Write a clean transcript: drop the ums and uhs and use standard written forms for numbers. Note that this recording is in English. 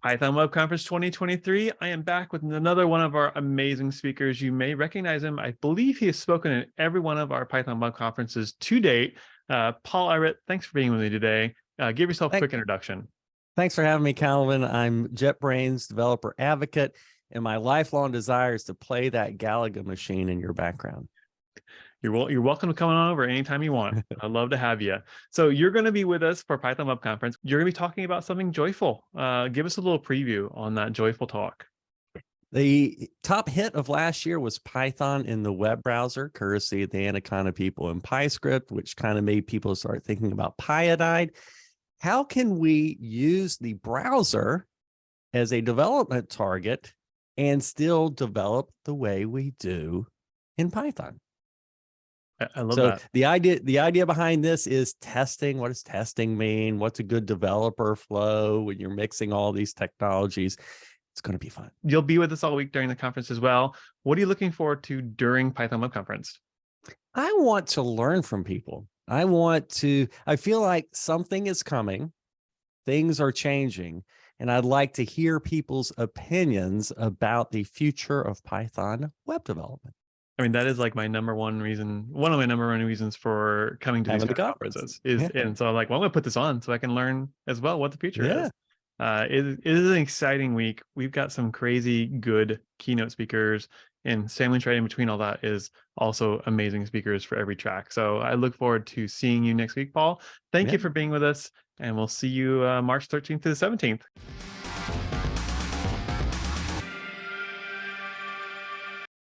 Python Web Conference 2023. I am back with another one of our amazing speakers. You may recognize him. I believe he has spoken at every one of our Python Web Conferences to date. Paul Everitt, thanks for being with me today. Give yourself a quick introduction. Thanks for having me, Calvin. I'm JetBrains Developer Advocate, and my lifelong desire is to play that Galaga machine in your background. You're welcome to come on over anytime you want. I'd love to have you. So you're going to be with us for Python Web Conference. You're going to be talking about something joyful. Give us a little preview on that joyful talk. The top hit of last year was Python in the web browser, courtesy of the Anaconda people in PyScript, which kind of made people start thinking about Pyodide. How can we use the browser as a development target and still develop the way we do in Python? I love that. The idea behind this is testing. What does testing mean? What's a good developer flow when you're mixing all these technologies? It's going to be fun. You'll be with us all week during the conference as well. What are you looking forward to during Python Web Conference? I want to learn from people. I feel like something is coming. Things are changing. And I'd like to hear people's opinions about the future of Python web development. I mean, that is like my number one reason, one of my number one reasons for coming to these conferences is, and so I'm like, well, I'm gonna put this on so I can learn as well what the future is. It is an exciting week. We've got some crazy good keynote speakers, and sandwich right in between all that is also amazing speakers for every track. So I look forward to seeing you next week, Paul. Thank you for being with us, and we'll see you March 13th to the 17th.